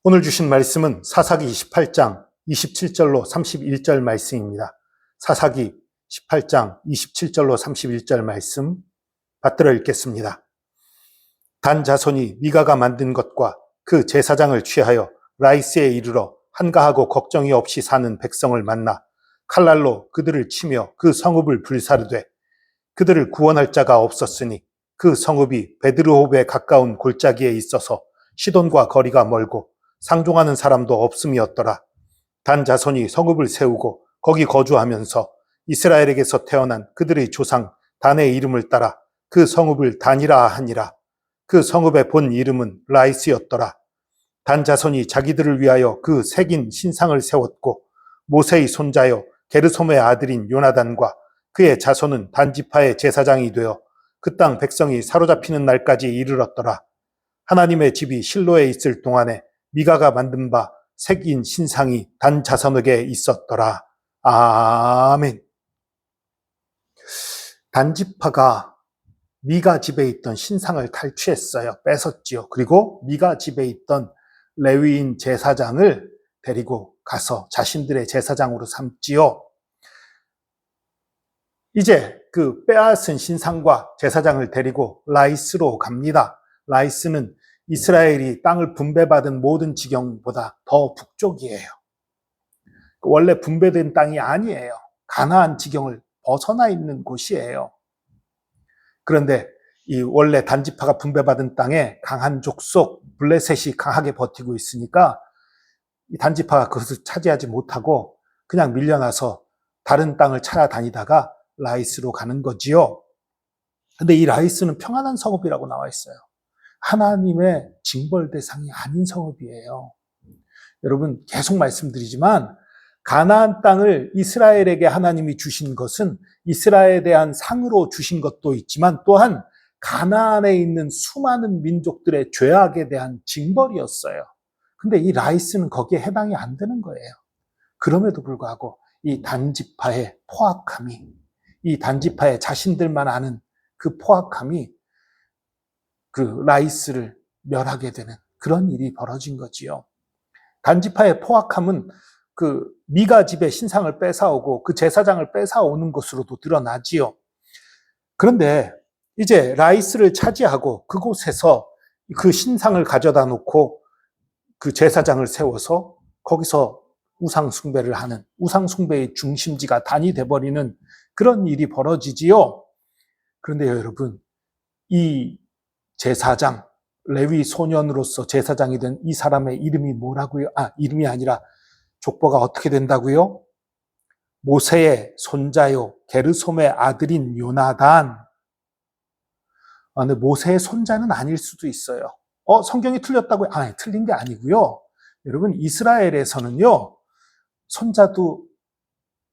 오늘 주신 말씀은 사사기 28장 27절로 31절 말씀입니다. 사사기 18장 27절로 31절 말씀 받들어 읽겠습니다. 단 자손이 미가가 만든 것과 그 제사장을 취하여 라이스에 이르러 한가하고 걱정이 없이 사는 백성을 만나 칼날로 그들을 치며 그 성읍을 불사르되 그들을 구원할 자가 없었으니 그 성읍이 베드르홉에 가까운 골짜기에 있어서 시돈과 거리가 멀고 상종하는 사람도 없음이었더라. 단 자손이 성읍을 세우고 거기 거주하면서 이스라엘에게서 태어난 그들의 조상 단의 이름을 따라 그 성읍을 단이라 하니라. 그 성읍의 본 이름은 라이스였더라. 단 자손이 자기들을 위하여 그 새긴 신상을 세웠고 모세의 손자여 게르솜의 아들인 요나단과 그의 자손은 단지파의 제사장이 되어 그 땅 백성이 사로잡히는 날까지 이르렀더라. 하나님의 집이 실로에 있을 동안에 미가가 만든 바 새긴 신상이 단 자손에게 있었더라. 아멘. 단지파가 미가 집에 있던 신상을 탈취했어요. 뺏었지요. 그리고 미가 집에 있던 레위인 제사장을 데리고 가서 자신들의 제사장으로 삼지요. 이제 그 빼앗은 신상과 제사장을 데리고 라이스로 갑니다. 라이스는 이스라엘이 땅을 분배받은 모든 지경보다 더 북쪽이에요. 원래 분배된 땅이 아니에요. 가나안 지경을 벗어나 있는 곳이에요. 그런데 이 원래 단지파가 분배받은 땅에 강한 족속 블레셋이 강하게 버티고 있으니까 이 단지파가 그것을 차지하지 못하고 그냥 밀려나서 다른 땅을 찾아다니다가 라이스로 가는 거지요. 근데 이 라이스는 평안한 성읍이라고 나와 있어요. 하나님의 징벌 대상이 아닌 성읍이에요. 여러분 계속 말씀드리지만 가나안 땅을 이스라엘에게 하나님이 주신 것은 이스라엘에 대한 상으로 주신 것도 있지만 또한 가나안에 있는 수많은 민족들의 죄악에 대한 징벌이었어요. 근데 이 라이스는 거기에 해당이 안 되는 거예요. 그럼에도 불구하고 이 단지파의 포악함이, 이 단지파의 자신들만 아는 그 포악함이 그 라이스를 멸하게 되는 그런 일이 벌어진 거지요. 단지파의 포악함은 그 미가 집의 신상을 뺏어오고 그 제사장을 뺏어오는 것으로도 드러나지요. 그런데 이제 라이스를 차지하고 그곳에서 그 신상을 가져다 놓고 그 제사장을 세워서 거기서 우상 숭배를 하는, 우상 숭배의 중심지가 단이 돼버리는 그런 일이 벌어지지요. 그런데 여러분, 이 제사장, 레위 소년으로서 제사장이 된 이 사람의 이름이 뭐라고요? 이름이 아니라 족보가 어떻게 된다고요? 모세의 손자요, 게르솜의 아들인 요나단. 근데 모세의 손자는 아닐 수도 있어요. 성경이 틀렸다고요? 틀린 게 아니고요. 여러분, 이스라엘에서는요, 손자도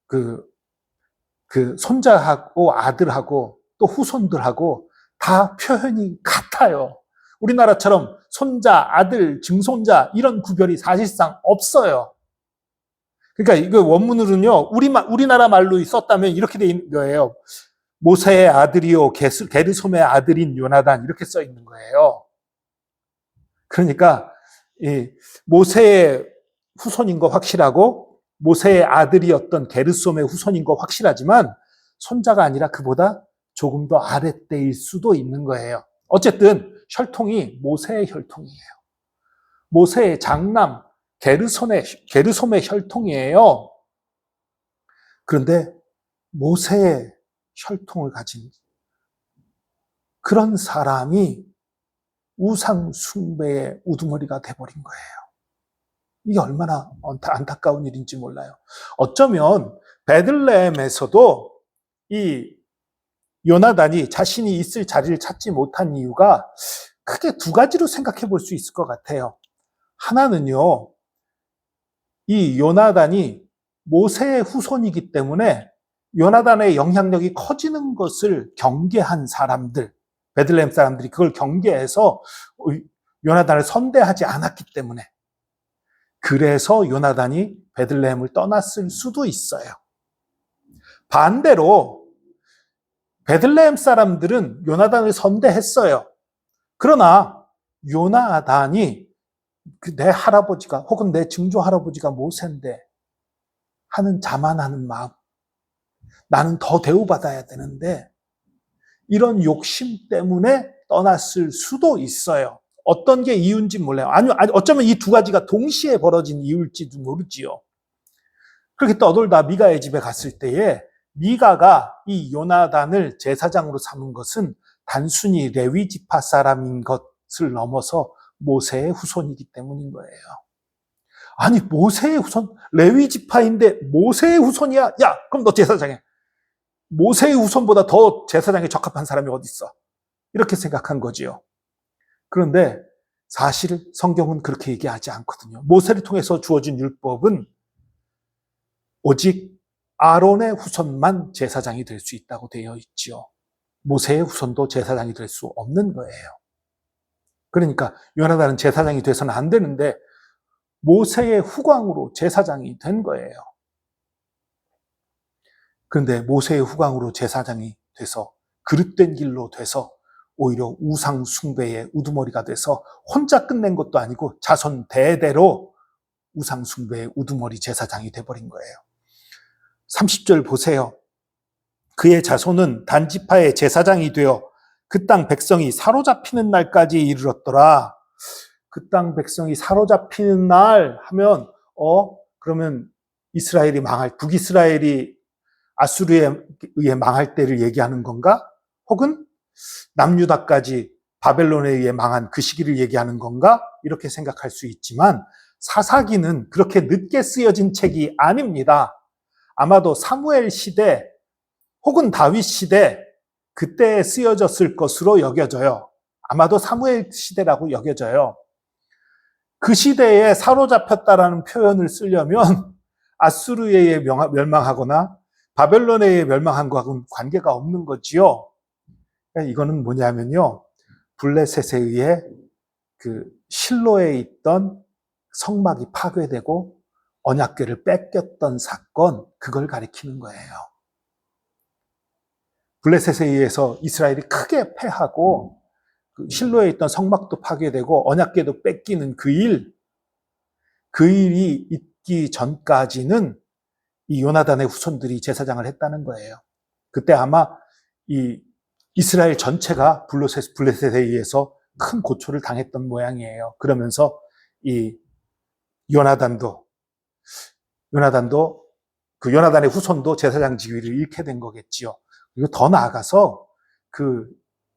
그 손자하고 아들하고 또 후손들하고 다 표현이 같아요. 우리나라처럼 손자, 아들, 증손자 이런 구별이 사실상 없어요. 그러니까 이거 원문으로는요, 우리나라 말로 썼다면 이렇게 돼 있는 거예요. 모세의 아들이요, 게르솜의 아들인 요나단 이렇게 써 있는 거예요. 그러니까 이 모세의 후손인 거 확실하고 모세의 아들이었던 게르솜의 후손인 거 확실하지만 손자가 아니라 그보다 조금 더 아랫대일 수도 있는 거예요. 어쨌든 혈통이 모세의 혈통이에요. 모세의 장남 게르솜의 혈통이에요. 그런데 모세의 혈통을 가진 그런 사람이 우상 숭배의 우두머리가 돼버린 거예요. 이게 얼마나 안타까운 일인지 몰라요. 어쩌면 베들레헴에서도 이 요나단이 자신이 있을 자리를 찾지 못한 이유가 크게 두 가지로 생각해 볼 수 있을 것 같아요. 하나는요, 이 요나단이 모세의 후손이기 때문에 요나단의 영향력이 커지는 것을 경계한 사람들, 베들레헴 사람들이 그걸 경계해서 요나단을 선대하지 않았기 때문에 그래서 요나단이 베들레헴을 떠났을 수도 있어요. 반대로 베들레헴 사람들은 요나단을 선대했어요. 그러나 요나단이 내 할아버지가 혹은 내 증조 할아버지가 모세인데 하는 자만하는 마음. 나는 더 대우받아야 되는데 이런 욕심 때문에 떠났을 수도 있어요. 어떤 게 이유인지 몰라요. 아니, 어쩌면 이 두 가지가 동시에 벌어진 이유일지도 모르지요. 그렇게 떠돌다 미가의 집에 갔을 때에 미가가 이 요나단을 제사장으로 삼은 것은 단순히 레위 지파 사람인 것을 넘어서 모세의 후손이기 때문인 거예요. 아니, 모세의 후손, 레위 지파인데 모세의 후손이야? 야, 그럼 너 제사장이야. 모세의 후손보다 더 제사장에 적합한 사람이 어디 있어? 이렇게 생각한 거지요. 그런데 사실 성경은 그렇게 얘기하지 않거든요. 모세를 통해서 주어진 율법은 오직 아론의 후손만 제사장이 될 수 있다고 되어 있지요. 모세의 후손도 제사장이 될 수 없는 거예요. 그러니까 요나단은 제사장이 돼서는 안 되는데 모세의 후광으로 제사장이 된 거예요. 그런데 모세의 후광으로 제사장이 돼서 그릇된 길로 돼서 오히려 우상 숭배의 우두머리가 돼서 혼자 끝낸 것도 아니고 자손 대대로 우상 숭배의 우두머리 제사장이 돼버린 거예요. 30절 보세요. 그의 자손은 단지파의 제사장이 되어 그 땅 백성이 사로잡히는 날까지 이르렀더라. 그 땅 백성이 사로잡히는 날 하면 그러면 이스라엘이 북이스라엘이 아수르에 의해 망할 때를 얘기하는 건가? 혹은 남유다까지 바벨론에 의해 망한 그 시기를 얘기하는 건가? 이렇게 생각할 수 있지만 사사기는 그렇게 늦게 쓰여진 책이 아닙니다. 아마도 사무엘 시대 혹은 다윗 시대 그때에 쓰여졌을 것으로 여겨져요. 아마도 사무엘 시대라고 여겨져요. 그 시대에 사로잡혔다라는 표현을 쓰려면 아수르에 의해 멸망하거나 바벨론에 의해 멸망한 것과는 관계가 없는 거지요. 이거는 뭐냐면요. 블레셋에 의해 그 실로에 있던 성막이 파괴되고 언약궤를 뺏겼던 사건, 그걸 가리키는 거예요. 블레셋에 의해서 이스라엘이 크게 패하고 실로에 있던 성막도 파괴되고 언약궤도 뺏기는 그 일이 있기 전까지는 이 요나단의 후손들이 제사장을 했다는 거예요. 그때 아마 이 이스라엘 전체가 블레셋에 의해서 큰 고초를 당했던 모양이에요. 그러면서 이 요나단도 그 요나단의 후손도 제사장 지위를 잃게 된 거겠지요. 그리고 더 나아가서 그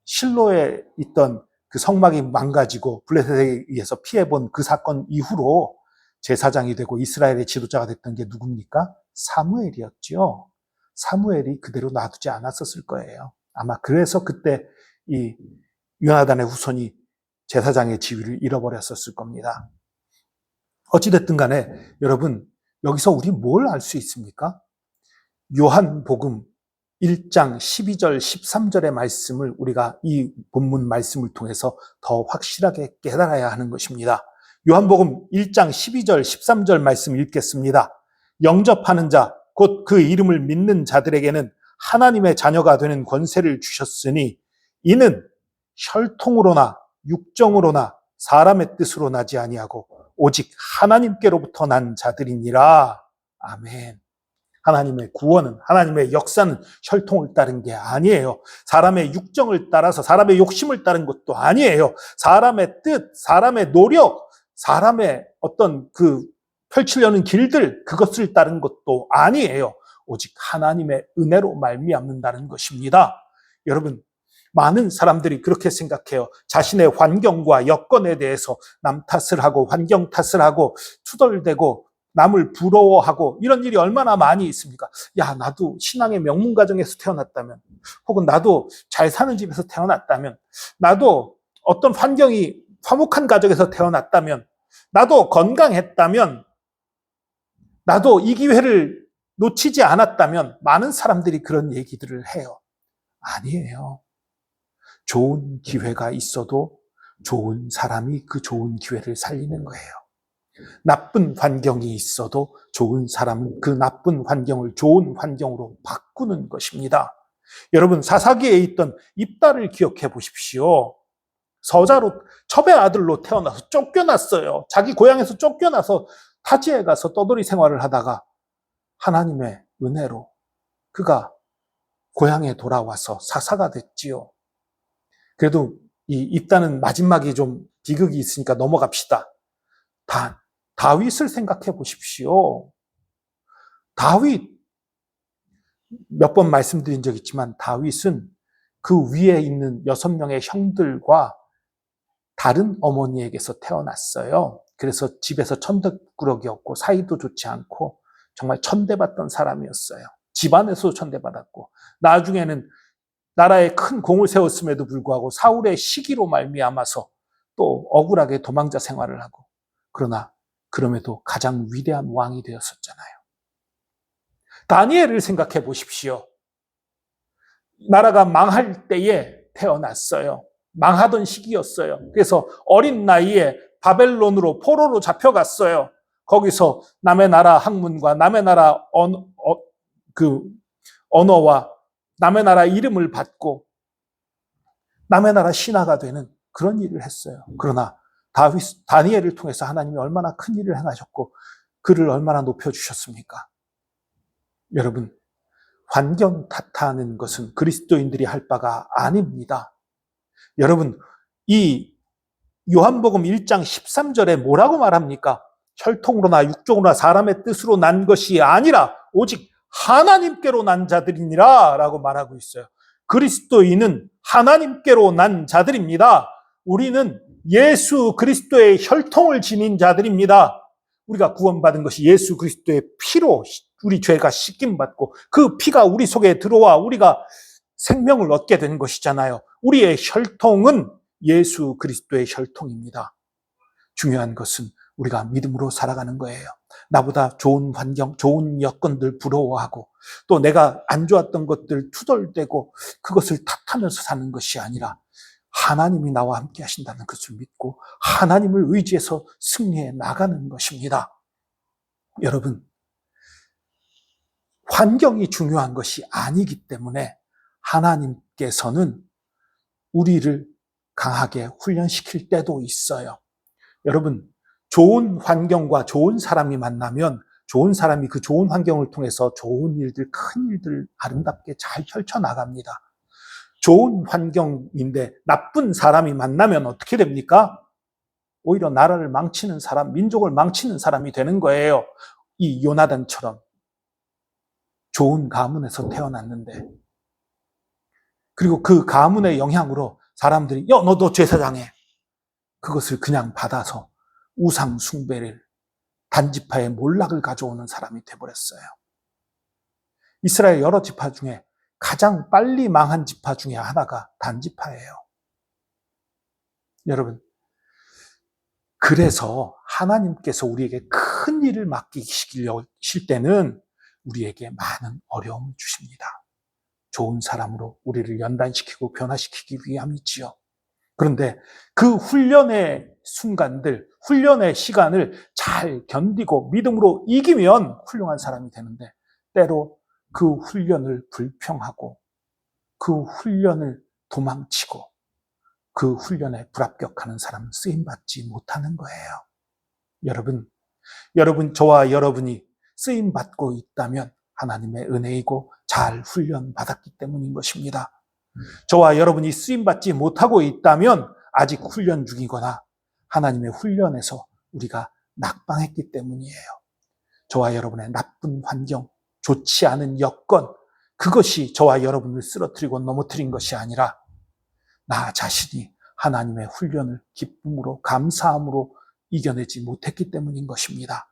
실로에 있던 그 성막이 망가지고 블레셋에 의해서 피해본 그 사건 이후로 제사장이 되고 이스라엘의 지도자가 됐던 게 누굽니까? 사무엘이었죠. 사무엘이 그대로 놔두지 않았었을 거예요. 아마 그래서 그때 이 요나단의 후손이 제사장의 지위를 잃어버렸었을 겁니다. 어찌됐든 간에 여러분, 여기서 우리 뭘 알 수 있습니까? 요한복음 1장 12절 13절의 말씀을 우리가 이 본문 말씀을 통해서 더 확실하게 깨달아야 하는 것입니다. 요한복음 1장 12절 13절 말씀 읽겠습니다. 영접하는 자, 곧 그 이름을 믿는 자들에게는 하나님의 자녀가 되는 권세를 주셨으니 이는 혈통으로나 육정으로나 사람의 뜻으로 나지 아니하고 오직 하나님께로부터 난 자들이니라. 아멘. 하나님의 구원은, 하나님의 역사는 혈통을 따른 게 아니에요. 사람의 육정을 따라서 사람의 욕심을 따른 것도 아니에요. 사람의 뜻, 사람의 노력, 사람의 어떤 그 펼치려는 길들, 그것을 따른 것도 아니에요. 오직 하나님의 은혜로 말미암는다는 것입니다. 여러분, 많은 사람들이 그렇게 생각해요. 자신의 환경과 여건에 대해서 남 탓을 하고 환경 탓을 하고 투덜대고 남을 부러워하고 이런 일이 얼마나 많이 있습니까? 야, 나도 신앙의 명문 가정에서 태어났다면, 혹은 나도 잘 사는 집에서 태어났다면, 나도 어떤 환경이 화목한 가정에서 태어났다면, 나도 건강했다면, 나도 이 기회를 놓치지 않았다면 많은 사람들이 그런 얘기들을 해요. 아니에요. 좋은 기회가 있어도 좋은 사람이 그 좋은 기회를 살리는 거예요. 나쁜 환경이 있어도 좋은 사람은 그 나쁜 환경을 좋은 환경으로 바꾸는 것입니다. 여러분, 사사기에 있던 입다를 기억해 보십시오. 서자로 첩의 아들로 태어나서 쫓겨났어요. 자기 고향에서 쫓겨나서 타지에 가서 떠돌이 생활을 하다가 하나님의 은혜로 그가 고향에 돌아와서 사사가 됐지요. 그래도 이 입다는 마지막이 좀 비극이 있으니까 넘어갑시다. 다윗을 생각해 보십시오. 다윗, 몇 번 말씀드린 적 있지만 다윗은 그 위에 있는 6명의 형들과 다른 어머니에게서 태어났어요. 그래서 집에서 천덕꾸러기였고 사이도 좋지 않고 정말 천대받던 사람이었어요. 집안에서도 천대받았고 나중에는 나라에 큰 공을 세웠음에도 불구하고 사울의 시기로 말미암아서 또 억울하게 도망자 생활을 하고 그러나 그럼에도 가장 위대한 왕이 되었었잖아요. 다니엘을 생각해 보십시오. 나라가 망할 때에 태어났어요. 망하던 시기였어요. 그래서 어린 나이에 바벨론으로 포로로 잡혀갔어요. 거기서 남의 나라 학문과 남의 나라 언어와 남의 나라 이름을 받고 남의 나라 신하가 되는 그런 일을 했어요. 그러나 다니엘을 통해서 하나님이 얼마나 큰 일을 행하셨고 그를 얼마나 높여주셨습니까? 여러분, 환경 탓하는 것은 그리스도인들이 할 바가 아닙니다. 여러분, 이 요한복음 1장 13절에 뭐라고 말합니까? 혈통으로나 육종으로나 사람의 뜻으로 난 것이 아니라 오직 하나님께로 난 자들이니라 라고 말하고 있어요. 그리스도인은 하나님께로 난 자들입니다. 우리는 예수 그리스도의 혈통을 지닌 자들입니다. 우리가 구원받은 것이 예수 그리스도의 피로 우리 죄가 씻김받고 그 피가 우리 속에 들어와 우리가 생명을 얻게 된 것이잖아요. 우리의 혈통은 예수 그리스도의 혈통입니다. 중요한 것은 우리가 믿음으로 살아가는 거예요. 나보다 좋은 환경, 좋은 여건들 부러워하고 또 내가 안 좋았던 것들 투덜대고 그것을 탓하면서 사는 것이 아니라 하나님이 나와 함께 하신다는 것을 믿고 하나님을 의지해서 승리해 나가는 것입니다. 여러분, 환경이 중요한 것이 아니기 때문에 하나님께서는 우리를 강하게 훈련시킬 때도 있어요. 여러분, 좋은 환경과 좋은 사람이 만나면 좋은 사람이 그 좋은 환경을 통해서 좋은 일들, 큰 일들 아름답게 잘 펼쳐나갑니다. 좋은 환경인데 나쁜 사람이 만나면 어떻게 됩니까? 오히려 나라를 망치는 사람, 민족을 망치는 사람이 되는 거예요. 이 요나단처럼 좋은 가문에서 태어났는데 그리고 그 가문의 영향으로 사람들이 너도 제사장해. 그것을 그냥 받아서 우상 숭배를 단지파의 몰락을 가져오는 사람이 되어버렸어요. 이스라엘 여러 지파 중에 가장 빨리 망한 지파 중에 하나가 단지파예요. 여러분, 그래서 하나님께서 우리에게 큰 일을 맡기실 때는 우리에게 많은 어려움을 주십니다. 좋은 사람으로 우리를 연단시키고 변화시키기 위함이지요. 그런데 그 훈련의 순간들, 훈련의 시간을 잘 견디고 믿음으로 이기면 훌륭한 사람이 되는데 때로 그 훈련을 불평하고 그 훈련을 도망치고 그 훈련에 불합격하는 사람은 쓰임받지 못하는 거예요. 여러분, 저와 여러분이 쓰임받고 있다면 하나님의 은혜이고 잘 훈련받았기 때문인 것입니다. 저와 여러분이 쓰임받지 못하고 있다면 아직 훈련 중이거나 하나님의 훈련에서 우리가 낙방했기 때문이에요. 저와 여러분의 나쁜 환경, 좋지 않은 여건, 그것이 저와 여러분을 쓰러뜨리고 넘어뜨린 것이 아니라 나 자신이 하나님의 훈련을 기쁨으로 감사함으로 이겨내지 못했기 때문인 것입니다.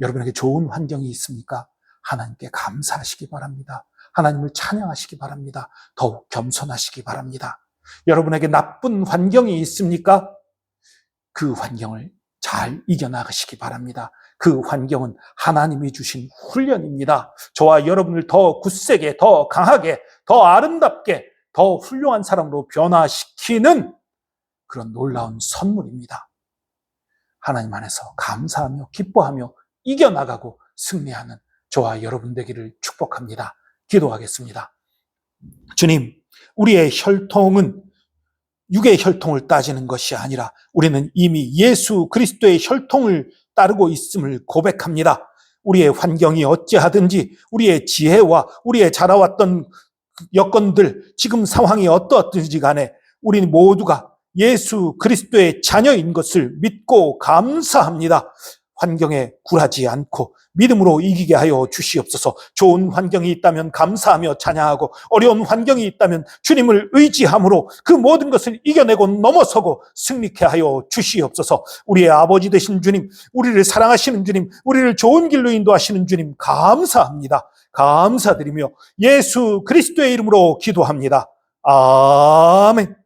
여러분에게 좋은 환경이 있습니까? 하나님께 감사하시기 바랍니다. 하나님을 찬양하시기 바랍니다. 더욱 겸손하시기 바랍니다. 여러분에게 나쁜 환경이 있습니까? 그 환경을 잘 이겨나가시기 바랍니다. 그 환경은 하나님이 주신 훈련입니다. 저와 여러분을 더 굳세게, 더 강하게, 더 아름답게, 더 훌륭한 사람으로 변화시키는 그런 놀라운 선물입니다. 하나님 안에서 감사하며 기뻐하며 이겨나가고 승리하는 저와 여러분 되기를 축복합니다. 기도하겠습니다. 주님, 우리의 혈통은 육의 혈통을 따지는 것이 아니라 우리는 이미 예수 그리스도의 혈통을 따르고 있음을 고백합니다. 우리의 환경이 어찌하든지 우리의 지혜와 우리의 자라왔던 여건들, 지금 상황이 어떠하든지 간에 우리 모두가 예수 그리스도의 자녀인 것을 믿고 감사합니다. 환경에 굴하지 않고 믿음으로 이기게 하여 주시옵소서. 좋은 환경이 있다면 감사하며 찬양하고, 어려운 환경이 있다면 주님을 의지함으로 그 모든 것을 이겨내고 넘어서고 승리케 하여 주시옵소서. 우리의 아버지 되신 주님, 우리를 사랑하시는 주님, 우리를 좋은 길로 인도하시는 주님 감사합니다. 감사드리며 예수 그리스도의 이름으로 기도합니다. 아멘.